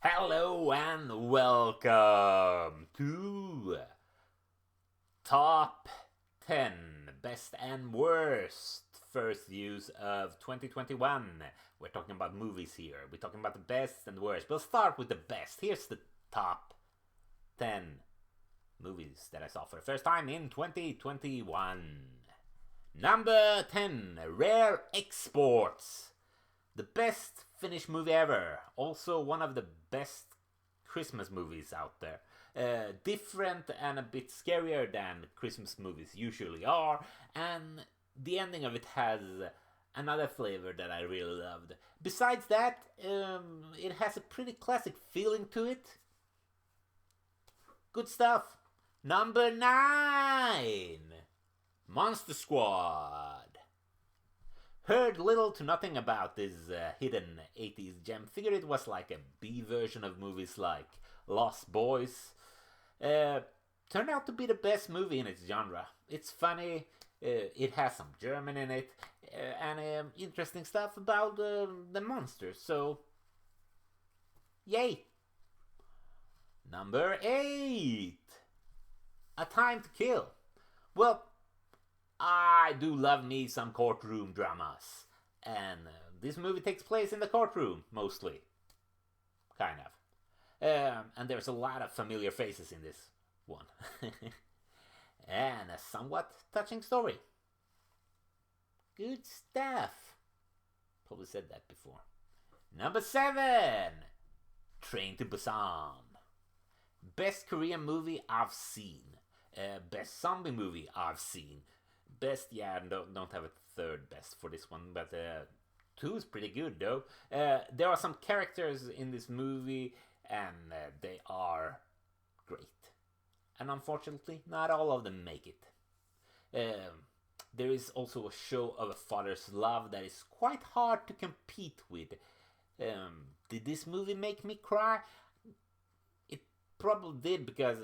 Hello and welcome to Top 10 Best and Worst First Views of 2021. We're talking about movies here. We're talking about the best and worst. We'll start with the best. Here's the top 10 movies that I saw for the first time in 2021. Number 10, Rare Exports. The best Finnish movie ever. Also one of the best Christmas movies out there. Different and a bit scarier than Christmas movies usually are. And the ending of it has another flavor that I really loved. Besides that, it has a pretty classic feeling to it. Good stuff. Number 9, Monster Squad. Heard little to nothing about this hidden 80s gem. Figured it was like a B version of movies like Lost Boys. Turned out to be the best movie in its genre. It's funny, it has some German in it, and interesting stuff about the monsters. So, yay! Number 8, A Time to Kill. Well, I do love me some courtroom dramas. And this movie takes place in the courtroom, mostly. Kind of. And there's a lot of familiar faces in this one. And a somewhat touching story. Good stuff. Probably said that before. Number 7, Train to Busan. Best Korean movie I've seen. Best zombie movie I've seen. Best, yeah, don't have a third best for this one, but 2 is pretty good though. There are some characters in this movie, and they are great. And unfortunately, not all of them make it. There is also a show of a father's love that is quite hard to compete with. Did this movie make me cry? It probably did, because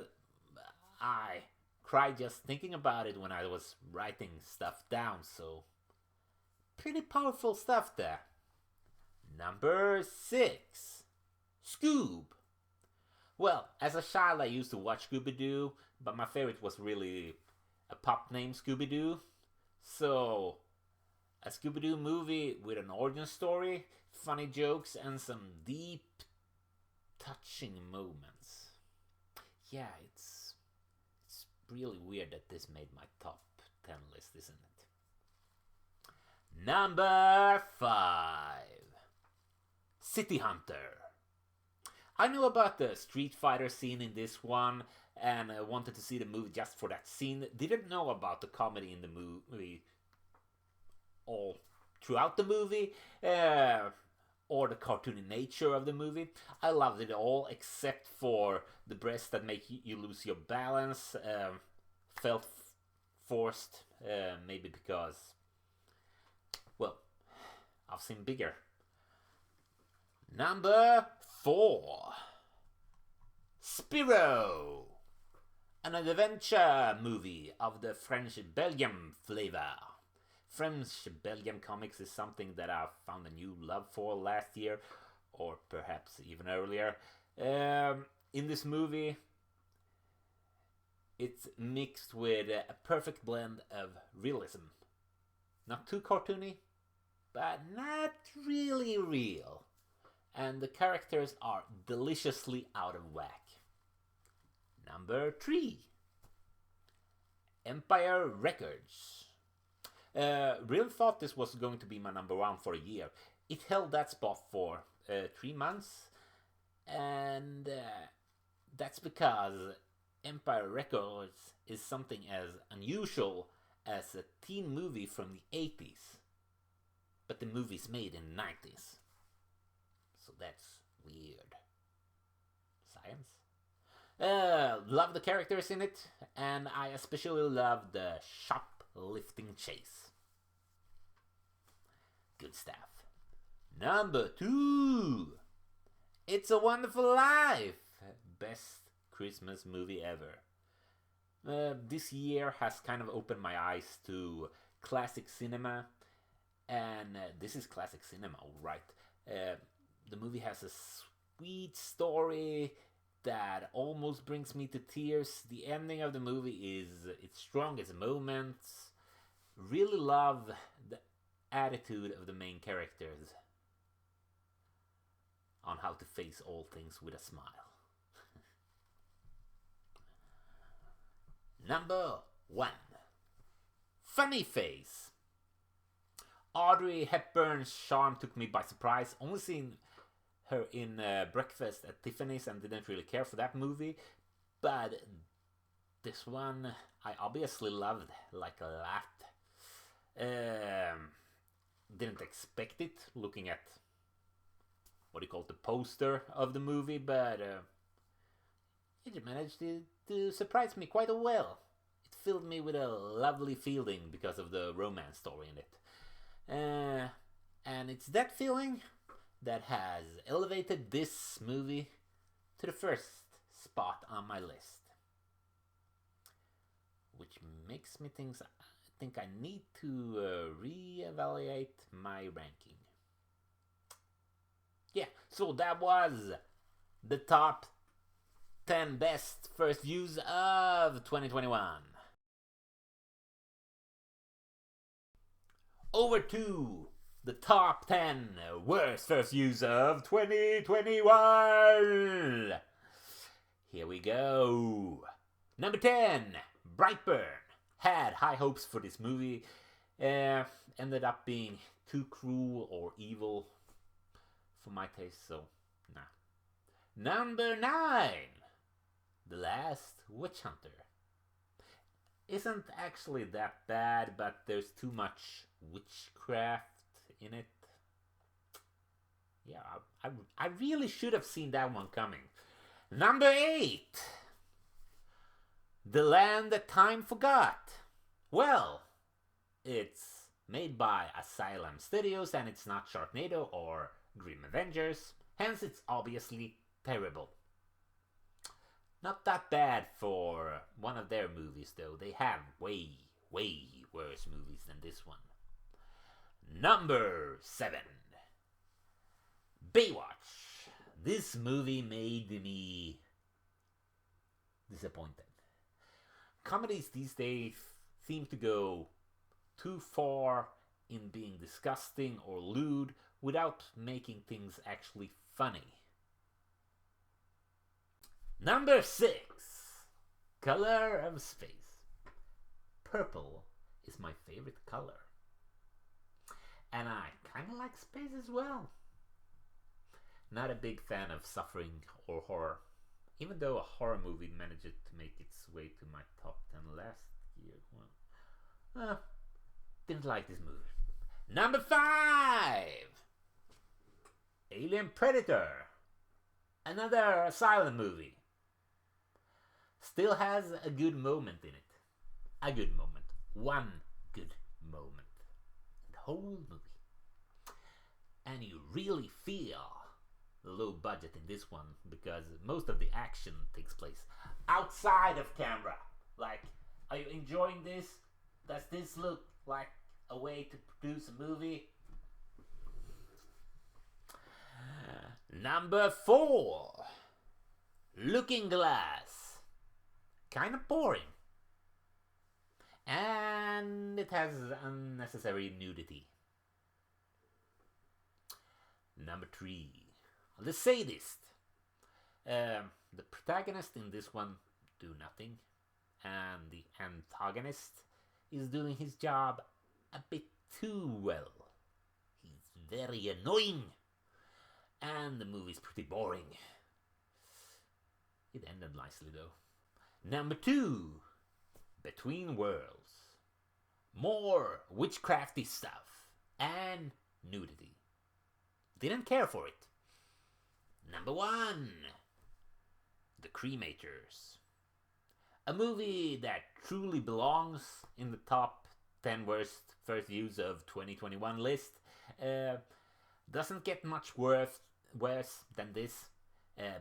I cried just thinking about it when I was writing stuff down, so pretty powerful stuff there. Number 6, Scoob. Well, as a child I used to watch Scooby-Doo, but my favorite was really a pup named Scooby-Doo. So, a Scooby-Doo movie with an origin story, funny jokes, and some deep, touching moments. Yeah, it's really weird that this made my top 10 list, isn't it? Number 5, City Hunter. I knew about the Street Fighter scene in this one and wanted to see the movie just for that scene. Didn't know about the comedy in the movie all throughout the movie, or the cartoony nature of the movie. I loved it all except for the breasts that make you lose your balance. Felt forced, maybe because, well, I've seen bigger. Number 4, Spiro. An adventure movie of the French-Belgium flavor. French-Belgium comics is something that I found a new love for last year, or perhaps even earlier. In this movie, it's mixed with a perfect blend of realism. Not too cartoony, but not really real. And the characters are deliciously out of whack. Number 3, Empire Records. Really thought this was going to be my number 1 for a year. It held that spot for 3 months, and that's because Empire Records is something as unusual as a teen movie from the 80s, but the movie's made in the 90s. So that's weird. Science? Love the characters in it, and I especially love the shoplifting chase. Good stuff. Number 2, It's a Wonderful Life. Best Christmas movie ever. This year has kind of opened my eyes to classic cinema, and this is classic cinema, right? The movie has a sweet story that almost brings me to tears. The ending of the movie is its strongest moments. Really love the attitude of the main characters on how to face all things with a smile. Number 1. Funny Face. Audrey Hepburn's charm took me by surprise. Only seeing her in Breakfast at Tiffany's and didn't really care for that movie. But this one I obviously loved like a lot. Didn't expect it looking at what do you call it, the poster of the movie, but it managed to surprise me quite well. It filled me with a lovely feeling because of the romance story in it. And it's that feeling that has elevated this movie to the first spot on my list. Which makes me think I need to reevaluate my ranking. Yeah, so that was the top 10 best first views of 2021. Over to the top 10 worst first views of 2021. Here we go. Number 10, Brightburn. Had high hopes for this movie. Ended up being too cruel or evil for my taste, so nah. Number 9, The Last Witch Hunter. Isn't actually that bad, but there's too much witchcraft in it. Yeah, I really should have seen that one coming. Number 8, The Land That Time Forgot. Well, it's made by Asylum Studios and it's not Sharknado or Grim Avengers, hence it's obviously terrible. Not that bad for one of their movies though. They have way worse movies than this one. Number 7, Baywatch. This movie made me disappointed. Comedies these days seem to go too far in being disgusting or lewd without making things actually funny. Number 6, Color of Space. Purple is my favorite color. And I kind of like space as well. Not a big fan of suffering or horror. Even though a horror movie managed to make its way to my top 10 last year. Well, didn't like this movie. Number 5, Alien Predator. Another Asylum movie. Still has a good moment in it. A good moment. One good moment. The whole movie. And you really feel the low budget in this one because most of the action takes place outside of camera. Like, are you enjoying this? Does this look like a way to produce a movie? Number 4, Looking Glass. Kind of boring. And it has unnecessary nudity. Number 3, The Sadist. The protagonist in this one do nothing, and the antagonist is doing his job a bit too well. He's very annoying, and the movie's pretty boring. It ended nicely though. Number 2, Between Worlds. More witchcrafty stuff and nudity. Didn't care for it. Number 1, The Cremators. A movie that truly belongs in the top 10 worst first views of 2021 list. Doesn't get much worse than this.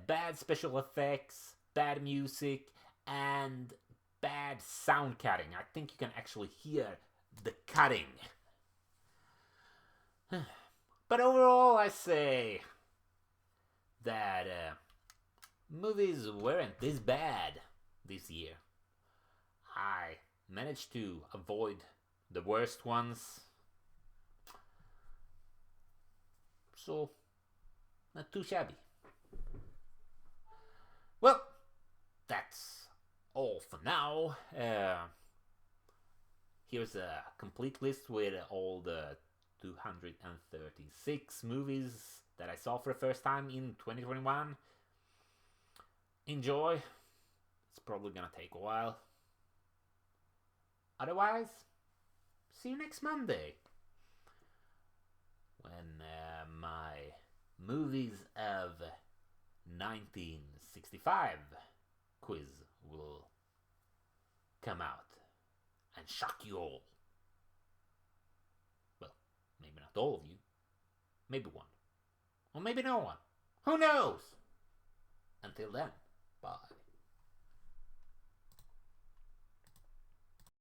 Bad special effects, bad music, and bad sound cutting. I think you can actually hear the cutting. But overall, I say that movies weren't this bad this year. I managed to avoid the worst ones. So, not too shabby. Well, that's all for now. Here's a complete list with all the 236 movies that I saw for the first time in 2021. Enjoy. It's probably gonna take a while. Otherwise, see you next Monday when my movies of 1965 quiz will come out and shock you all. Well, maybe not all of you. Maybe one. Or maybe no one. Who knows? Until then, bye.